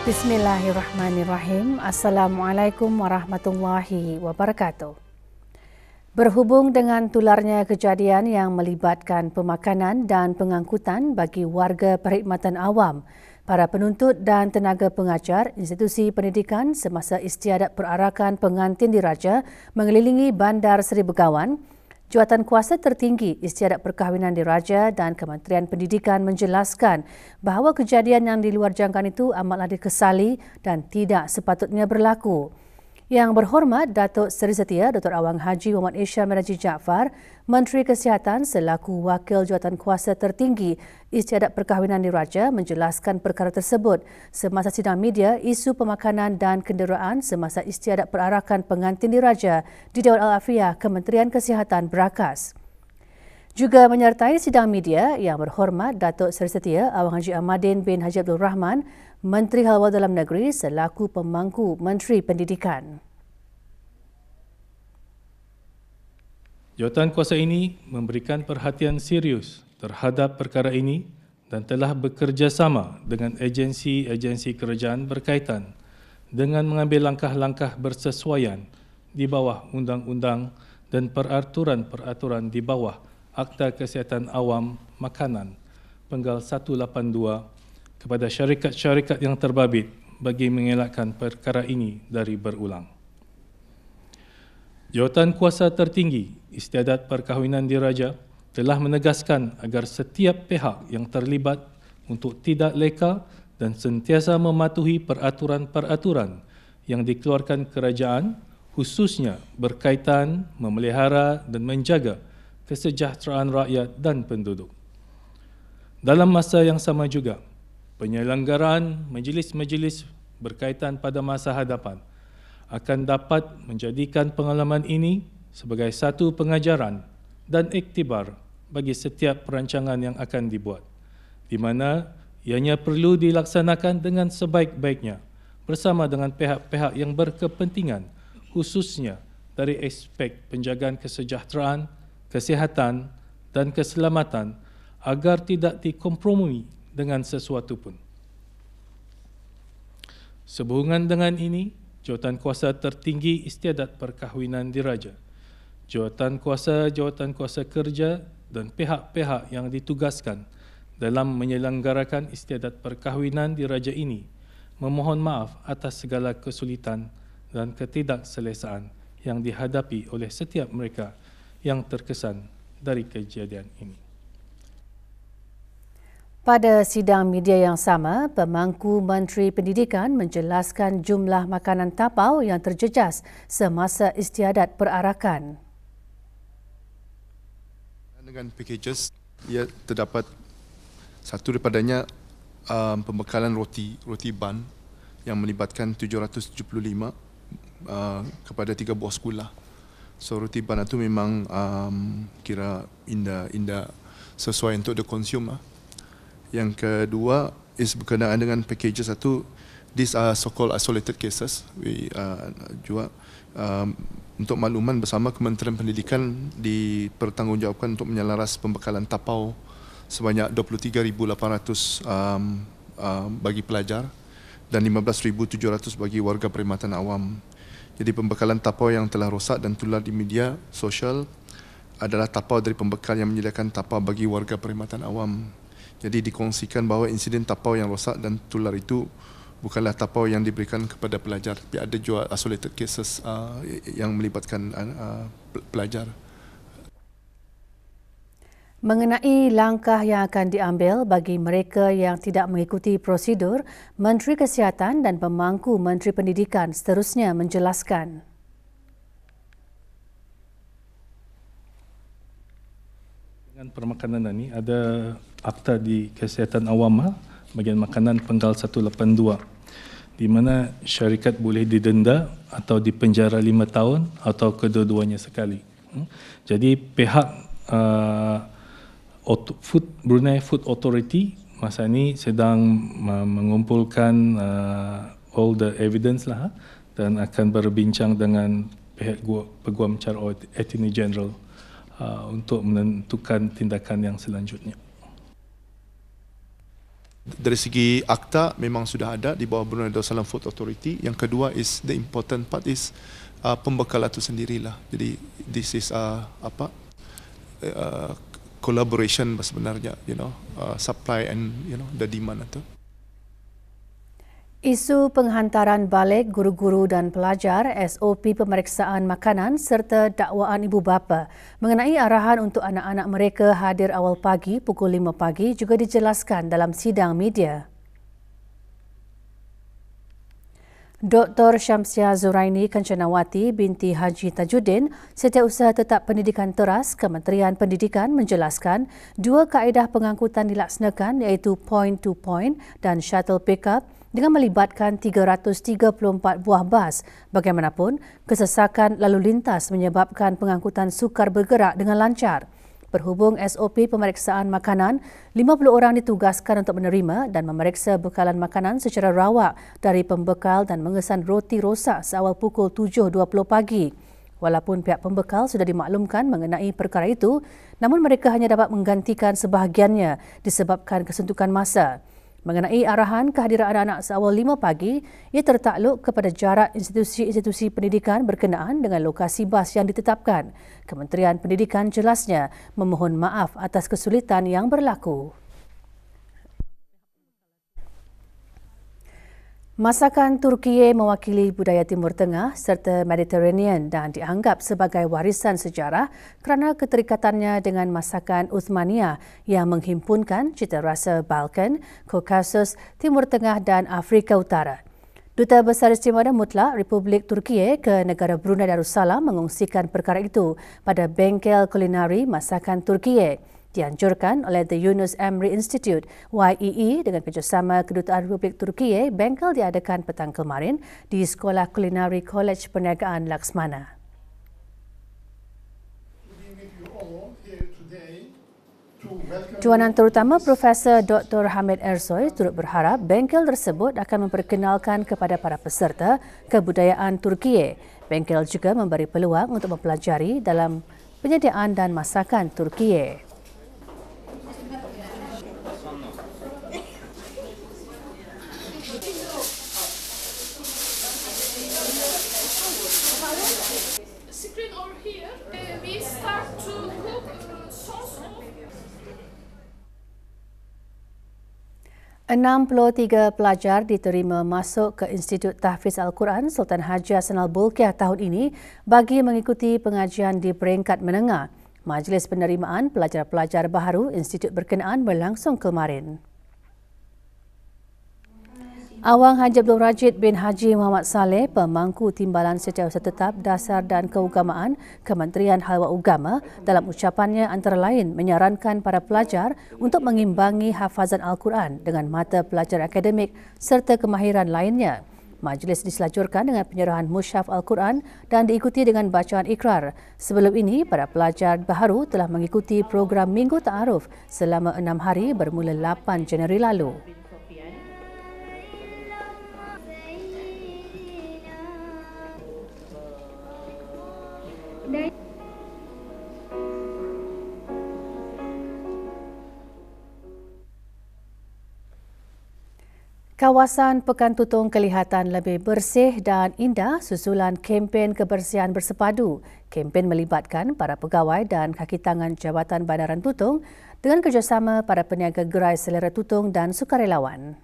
Bismillahirrahmanirrahim. Assalamualaikum warahmatullahi wabarakatuh. Berhubung dengan tularnya kejadian yang melibatkan pemakanan dan pengangkutan bagi warga perkhidmatan awam, para penuntut dan tenaga pengajar institusi pendidikan semasa istiadat perarakan pengantin diraja mengelilingi Bandar Seri Begawan, Jawatankuasa Tertinggi Istiadat Perkahwinan Diraja dan Kementerian Pendidikan menjelaskan bahawa kejadian yang di luar jangkaan itu amatlah dikesali dan tidak sepatutnya berlaku. Yang berhormat Datuk Seri Setia Dr. Awang Haji Muhammad Isham Raji Jaafar, Menteri Kesihatan selaku Wakil Jawatankuasa Tertinggi Istiadat Perkahwinan Diraja menjelaskan perkara tersebut semasa sidang media isu pemakanan dan kenderaan semasa istiadat perarakan pengantin diraja di Dewan Al-Afiah Kementerian Kesihatan Berakas. Juga menyertai sidang media Yang berhormat Datuk Seri Setia Awang Haji Ahmadin bin Haji Abdul Rahman, Menteri Halwal Dalam Negeri selaku pemangku Menteri Pendidikan. Jawatankuasa ini memberikan perhatian serius terhadap perkara ini dan telah bekerjasama dengan agensi-agensi kerajaan berkaitan dengan mengambil langkah-langkah bersesuaian di bawah undang-undang dan peraturan-peraturan di bawah Akta Kesihatan Awam Makanan Penggal 182 kepada syarikat-syarikat yang terbabit bagi mengelakkan perkara ini dari berulang. Jawatankuasa Tertinggi Istiadat Perkahwinan Diraja telah menegaskan agar setiap pihak yang terlibat untuk tidak leka dan sentiasa mematuhi peraturan-peraturan yang dikeluarkan kerajaan, khususnya berkaitan memelihara dan menjaga kesejahteraan rakyat dan penduduk. Dalam masa yang sama juga, penyelenggaraan majlis-majlis berkaitan pada masa hadapan akan dapat menjadikan pengalaman ini sebagai satu pengajaran dan iktibar bagi setiap perancangan yang akan dibuat, di mana ianya perlu dilaksanakan dengan sebaik-baiknya bersama dengan pihak-pihak yang berkepentingan, khususnya dari aspek penjagaan kesejahteraan, kesihatan dan keselamatan agar tidak dikompromi dengan sesuatu pun. Sehubungan dengan ini, Jawatankuasa Tertinggi Istiadat Perkahwinan Diraja, Jawatankuasa Kerja dan pihak-pihak yang ditugaskan dalam menyelenggarakan istiadat perkahwinan diraja ini memohon maaf atas segala kesulitan dan ketidakselesaan yang dihadapi oleh setiap mereka yang terkesan dari kejadian ini. Pada sidang media yang sama, pemangku Menteri Pendidikan menjelaskan jumlah makanan tapau yang terjejas semasa istiadat perarakan. Dengan packages, ia terdapat satu daripadanya pembekalan roti ban yang melibatkan 775 kepada 3 buah sekolah. So roti ban itu memang kira indah sesuai untuk the-consume. Yang kedua is berkenaan dengan packages satu. These are so-called isolated cases. We juga untuk makluman bersama Kementerian Pendidikan dipertanggungjawabkan untuk menyelaras pembekalan tapau sebanyak 23,800 bagi pelajar dan 15,700 bagi warga perkhidmatan awam. Jadi pembekalan tapau yang telah rosak dan tular di media sosial adalah tapau dari pembekal yang menyediakan tapau bagi warga perkhidmatan awam. Jadi dikongsikan bahawa insiden tapau yang rosak dan tular itu bukanlah tapau yang diberikan kepada pelajar, tapi ada juga isolated cases yang melibatkan pelajar. Mengenai langkah yang akan diambil bagi mereka yang tidak mengikuti prosedur, Menteri Kesihatan dan pemangku Menteri Pendidikan seterusnya menjelaskan. Dengan permakanan ini ada Akta di Kesihatan Awam bagian makanan Penggal 182 di mana syarikat boleh didenda atau dipenjara 5 tahun atau kedua-duanya sekali. Jadi pihak Brunei Food Authority masa ini sedang mengumpulkan all the evidence dan akan berbincang dengan pihak Peguam Cara Attorney General untuk menentukan tindakan yang selanjutnya. Dari segi akta memang sudah ada di bawah Brunei Darussalam Food Authority. Yang kedua is the important part is pembekalan itu sendirilah. Jadi this is collaboration sebenarnya, supply and the demand itu. Isu penghantaran balik guru-guru dan pelajar, SOP pemeriksaan makanan serta dakwaan ibu bapa mengenai arahan untuk anak-anak mereka hadir awal pagi pukul 5 pagi juga dijelaskan dalam sidang media. Dr. Syamsia Zuraini Kancanawati binti Haji Tajuddin, Setiausaha Tetap Pendidikan Teras Kementerian Pendidikan menjelaskan dua kaedah pengangkutan dilaksanakan iaitu point to point dan shuttle pickup dengan melibatkan 334 buah bas. Bagaimanapun, kesesakan lalu lintas menyebabkan pengangkutan sukar bergerak dengan lancar. Berhubung SOP pemeriksaan makanan, 50 orang ditugaskan untuk menerima dan memeriksa bekalan makanan secara rawak dari pembekal dan mengesan roti rosak seawal pukul 7.20 pagi. Walaupun pihak pembekal sudah dimaklumkan mengenai perkara itu, namun mereka hanya dapat menggantikan sebahagiannya disebabkan kesuntukan masa. Mengenai arahan kehadiran anak-anak seawal 5 pagi, ia tertakluk kepada jarak institusi-institusi pendidikan berkenaan dengan lokasi bas yang ditetapkan. Kementerian Pendidikan jelasnya memohon maaf atas kesulitan yang berlaku. Masakan Turkiye mewakili budaya Timur Tengah serta Mediterranean dan dianggap sebagai warisan sejarah kerana keterikatannya dengan masakan Uthmaniyah yang menghimpunkan cita rasa Balkan, Kaukasus, Timur Tengah dan Afrika Utara. Duta Besar Istimewa Mutlak Republik Turkiye ke negara Brunei Darussalam mengongsikan perkara itu pada bengkel kulinari masakan Turkiye. Dianjurkan oleh The Yunus Emre Institute, YEE, dengan kerjasama Kedutaan Republik Turkiye, bengkel diadakan petang kemarin di Sekolah Kulinari Kolej Perniagaan Laksmana. Juanan terutama Profesor Dr. Hamid Ersoy turut berharap bengkel tersebut akan memperkenalkan kepada para peserta kebudayaan Turkiye. Bengkel juga memberi peluang untuk mempelajari dalam penyediaan dan masakan Turkiye. Screen over here. We start to cook sauce. 63 pelajar diterima masuk ke Institut Tahfiz Al-Quran Sultan Haji Hassanal Bolkiah tahun ini bagi mengikuti pengajian di peringkat menengah. Majlis penerimaan pelajar-pelajar baharu institut berkenaan berlangsung kemarin. Awang Haji Abdul Rajid bin Haji Muhammad Saleh, pemangku Timbalan Setiausaha Tetap Dasar dan Keagamaan Kementerian Halwa Ugama, dalam ucapannya antara lain menyarankan para pelajar untuk mengimbangi hafazan Al-Quran dengan mata pelajaran akademik serta kemahiran lainnya. Majlis diselajurkan dengan penyerahan mushaf Al-Quran dan diikuti dengan bacaan ikrar. Sebelum ini, para pelajar baharu telah mengikuti program Minggu Ta'aruf selama 6 hari bermula 8 Januari lalu. Kawasan Pekan Tutong kelihatan lebih bersih dan indah susulan kempen kebersihan bersepadu. Kempen melibatkan para pegawai dan kaki tangan Jabatan Bandaran Tutong dengan kerjasama para peniaga gerai selera Tutong dan sukarelawan.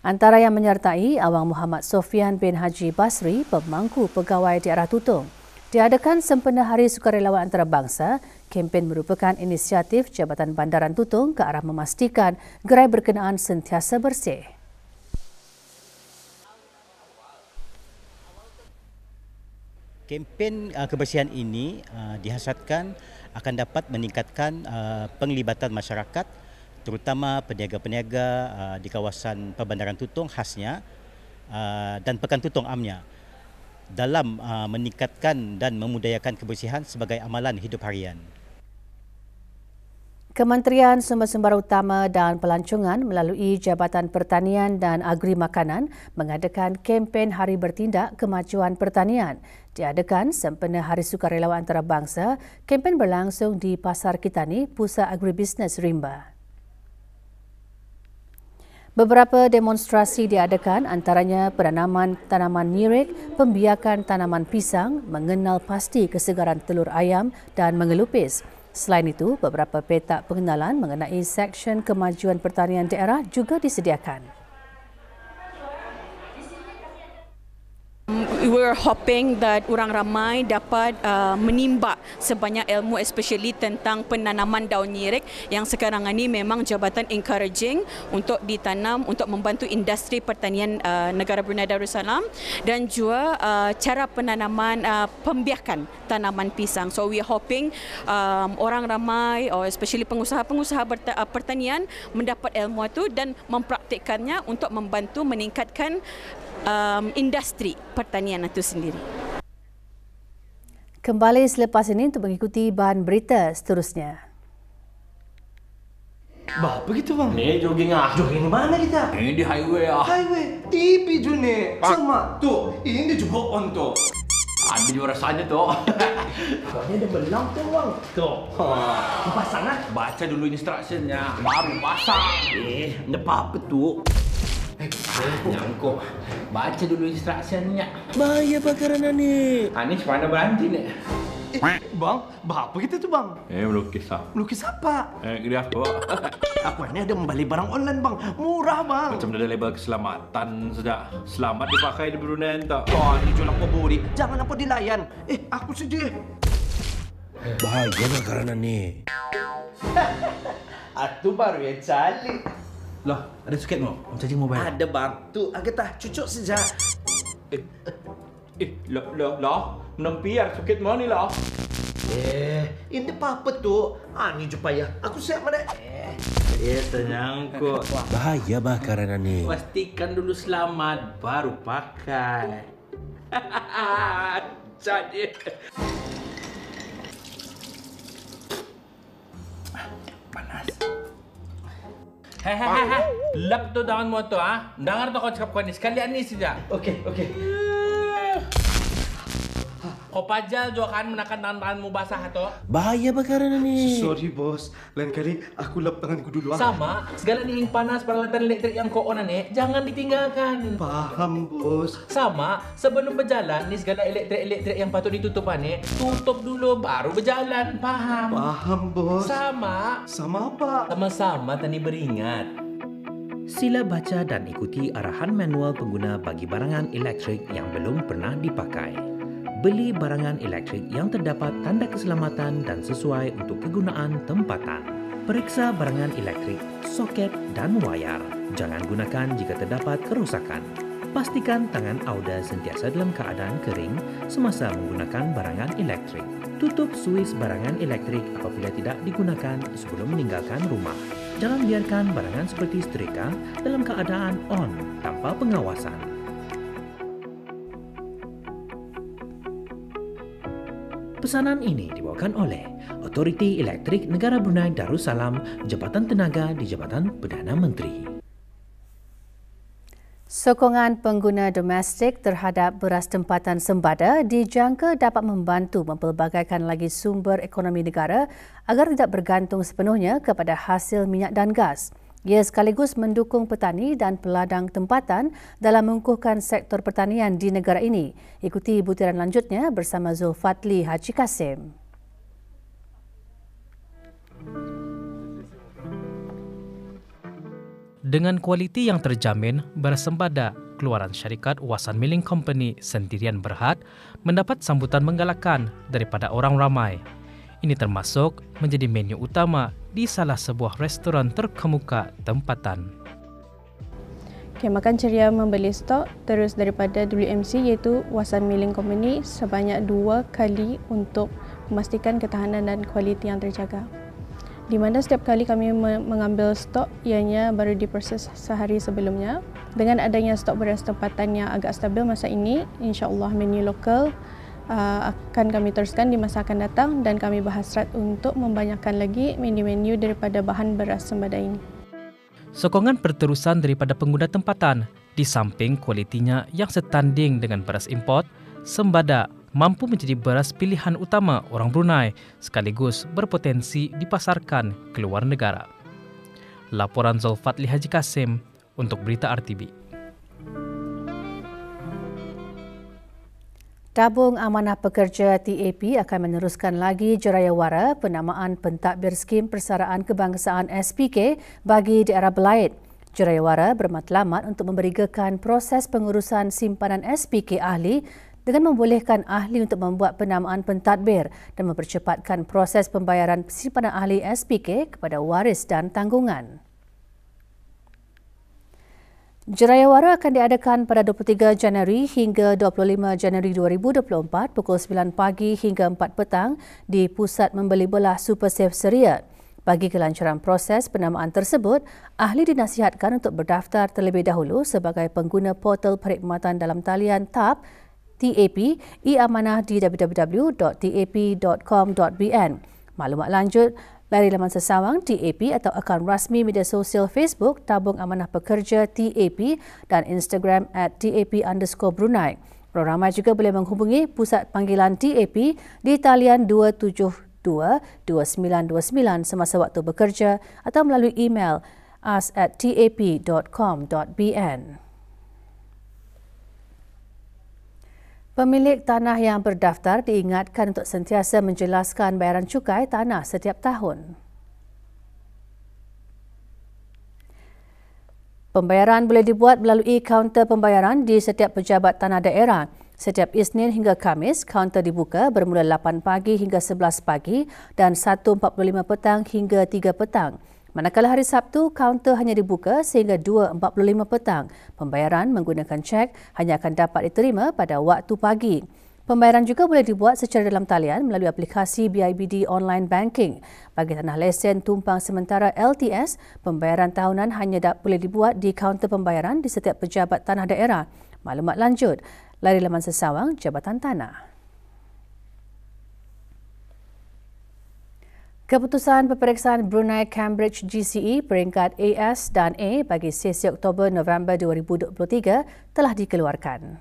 Antara yang menyertai Awang Muhammad Sofian bin Haji Basri, pemangku pegawai di arah Tutong. Diadakan sempena Hari Sukarelawan Antarabangsa, kempen merupakan inisiatif Jabatan Bandaran Tutong ke arah memastikan gerai berkenaan sentiasa bersih. Kempen kebersihan ini dihasratkan akan dapat meningkatkan penglibatan masyarakat, terutama peniaga-peniaga di kawasan Perbandaran Tutong khasnya dan Pekan Tutong amnya, dalam meningkatkan dan memudayakan kebersihan sebagai amalan hidup harian. Kementerian Sumber-Sumber Utama dan Pelancongan melalui Jabatan Pertanian dan Agri Makanan mengadakan kempen Hari Bertindak Kemajuan Pertanian. Diadakan sempena Hari Sukarelawan Antarabangsa, kempen berlangsung di Pasar Kitani, Pusat Agribisnes Rimba. Beberapa demonstrasi diadakan, antaranya penanaman tanaman nirek, pembiakan tanaman pisang, mengenal pasti kesegaran telur ayam dan mengelupis. Selain itu, beberapa petak pengenalan mengenai Seksyen Kemajuan Pertanian Daerah juga disediakan. We were hoping that orang ramai dapat menimba sebanyak ilmu, especially tentang penanaman daun nyirik yang sekarang ini memang jabatan encouraging untuk ditanam untuk membantu industri pertanian negara Brunei Darussalam, dan juga cara penanaman pembiakan tanaman pisang. So we are hoping orang ramai, or especially pengusaha-pengusaha pertanian mendapat ilmu itu dan mempraktikkannya untuk membantu meningkatkan industri pertanian itu sendiri. Kembali selepas ini untuk mengikuti bahan berita seterusnya. Bah, begitu bang? Ni jogging ah. Jogging di mana kita? Ini di highway ah. Highway, TV je ni. Sama, tu. Ini juga on tu. Ada juga rasanya tu. Ini ada belang tu bang. Tu. Pasang ah. Baca dulu instructionnya, baru pasang. Ada apa tu? Nyangkuk. Baca dulu instructionnya. Bahaya bakaran ni. Ini mana berhenti ni? Bang, bah apa kita tu bang? Melukis ah. Melukis apa? Ini apa? Aku ni ada membeli barang online bang. Murah bang. Macam ada label keselamatan saja. Selamat dipakai di Brunei tak? Oh, ni jual aku buri. Jangan apa dilayan. Aku sedih. Bahaya bakaran ni. Itu baru yang calik. Loh, ada suket mo? Charging mobile. Ada bang. Tu, Agatha, cucuk saja. Loh. Menempiar suket mo ni lah. Ini apa tu? Ni je payah. Aku siap mana? Ternyangkut. Bahaya bakaran ni. Pastikan dulu selamat, baru pakai. Jadi. Panas. Hehehe. Lap tu daun mo tu ah. Dengar tu kau cakap kau ni sekalian ni saja. Okey. Kau pajal juga kan menakan tangan-tanganmu basah tu. Bahaya bakaran ni. Sorry bos. Lain kali aku lap tanganku dulu. Sama, segala ni yang panas peralatan elektrik yang kau on ni jangan ditinggalkan. Faham bos. Sama, sebelum berjalan ni segala elektrik yang patut ditutup ni tutup dulu baru berjalan. Faham? Faham bos. Sama. Sama apa? Sama-sama tadi beringat. Sila baca dan ikuti arahan manual pengguna bagi barangan elektrik yang belum pernah dipakai. Beli barangan elektrik yang terdapat tanda keselamatan dan sesuai untuk kegunaan tempatan. Periksa barangan elektrik, soket dan wayar. Jangan gunakan jika terdapat kerosakan. Pastikan tangan Auda sentiasa dalam keadaan kering semasa menggunakan barangan elektrik. Tutup suis barangan elektrik apabila tidak digunakan sebelum meninggalkan rumah. Jangan biarkan barangan seperti setrika dalam keadaan on tanpa pengawasan. Pesanan ini dibawakan oleh Otoriti Elektrik Negara Brunei Darussalam, Jabatan Tenaga di Jabatan Perdana Menteri. Sokongan pengguna domestik terhadap beras tempatan sembada dijangka dapat membantu mempelbagaikan lagi sumber ekonomi negara agar tidak bergantung sepenuhnya kepada hasil minyak dan gas. Ia sekaligus mendukung petani dan peladang tempatan dalam mengukuhkan sektor pertanian di negara ini. Ikuti butiran lanjutnya bersama Zulfatli Haji Kasim. Dengan kualiti yang terjamin, beras sembada keluaran syarikat Wasan Milling Company Sendirian Berhad mendapat sambutan menggalakkan daripada orang ramai. Ini termasuk menjadi menu utama di salah sebuah restoran terkemuka tempatan. Makan ceria membeli stok terus daripada WMC iaitu Wasan Milling Company sebanyak 2 kali untuk memastikan ketahanan dan kualiti yang terjaga. Di mana setiap kali kami mengambil stok ianya baru diproses sehari sebelumnya. Dengan adanya stok beras tempatan yang agak stabil masa ini, insya-Allah menu lokal akan kami teruskan di masa akan datang dan kami berhasrat untuk membanyakkan lagi menu-menu daripada bahan beras sembada ini. Sokongan berterusan daripada pengguna tempatan di samping kualitinya yang setanding dengan beras import, sembada mampu menjadi beras pilihan utama orang Brunei sekaligus berpotensi dipasarkan ke luar negara. Laporan Zulfatli Haji Kasim untuk Berita RTB. Tabung Amanah Pekerja TAP akan meneruskan lagi jerayawara penamaan pentadbir skim persaraan kebangsaan SPK bagi daerah Belait. Jerayawara bermatlamat untuk memberigakan proses pengurusan simpanan SPK ahli dengan membolehkan ahli untuk membuat penamaan pentadbir dan mempercepatkan proses pembayaran simpanan ahli SPK kepada waris dan tanggungan. Jerayawara akan diadakan pada 23 Januari hingga 25 Januari 2024 pukul 9 pagi hingga 4 petang di Pusat Membeli Belah Supersafe Seria. Bagi kelancaran proses penamaan tersebut, ahli dinasihatkan untuk berdaftar terlebih dahulu sebagai pengguna portal perkhidmatan dalam talian TAP e-amanah di www.tap.com.bn. Maklumat lanjut dari laman sesawang TAP atau akaun rasmi media sosial Facebook Tabung Amanah Pekerja TAP dan Instagram @TAP_Brunei. Ramai juga boleh menghubungi pusat panggilan TAP di talian 272-2929 semasa waktu bekerja atau melalui email us@tap.com.bn. Pemilik tanah yang berdaftar diingatkan untuk sentiasa menjelaskan bayaran cukai tanah setiap tahun. Pembayaran boleh dibuat melalui kaunter pembayaran di setiap pejabat tanah daerah. Setiap Isnin hingga Khamis, kaunter dibuka bermula 8 pagi hingga 11 pagi dan 1.45 petang hingga 3 petang. Manakala hari Sabtu, kaunter hanya dibuka sehingga 2.45 petang. Pembayaran menggunakan cek hanya akan dapat diterima pada waktu pagi. Pembayaran juga boleh dibuat secara dalam talian melalui aplikasi BIBD Online Banking. Bagi tanah lesen tumpang sementara LTS, pembayaran tahunan hanya boleh dibuat di kaunter pembayaran di setiap pejabat tanah daerah. Maklumat lanjut dari laman sesawang Jabatan Tanah. Keputusan peperiksaan Brunei Cambridge GCE peringkat AS dan A bagi sesi Oktober-November 2023 telah dikeluarkan.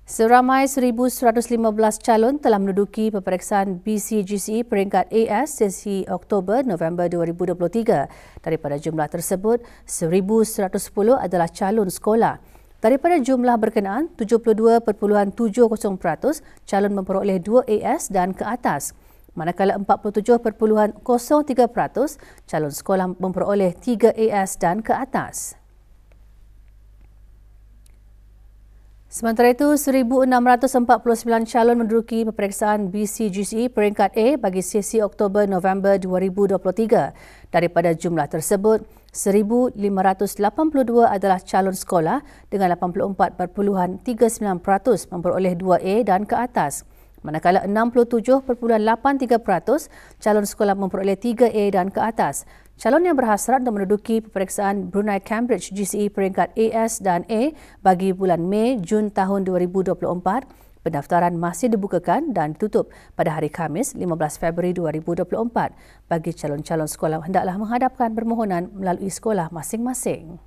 Seramai 1,115 calon telah menduduki peperiksaan BC GCE peringkat AS sesi Oktober-November 2023. Daripada jumlah tersebut, 1,110 adalah calon sekolah. Daripada jumlah berkenaan, 72.70% calon memperoleh 2 AS dan ke atas, manakala 47.03% calon sekolah memperoleh 3 AS dan ke atas. Sementara itu, 1,649 calon menduduki peperiksaan BC-GCE peringkat A bagi sesi Oktober-November 2023. Daripada jumlah tersebut, 1,582 adalah calon sekolah dengan 84.39% memperoleh 2A dan ke atas. Manakala 67.83% calon sekolah memperoleh 3A dan ke atas. Calon yang berhasrat untuk menduduki peperiksaan Brunei Cambridge GCE peringkat AS dan A bagi bulan Mei Jun tahun 2024, pendaftaran masih dibukakan dan ditutup pada hari Khamis 15 Februari 2024. Bagi calon-calon sekolah hendaklah menghadapkan permohonan melalui sekolah masing-masing.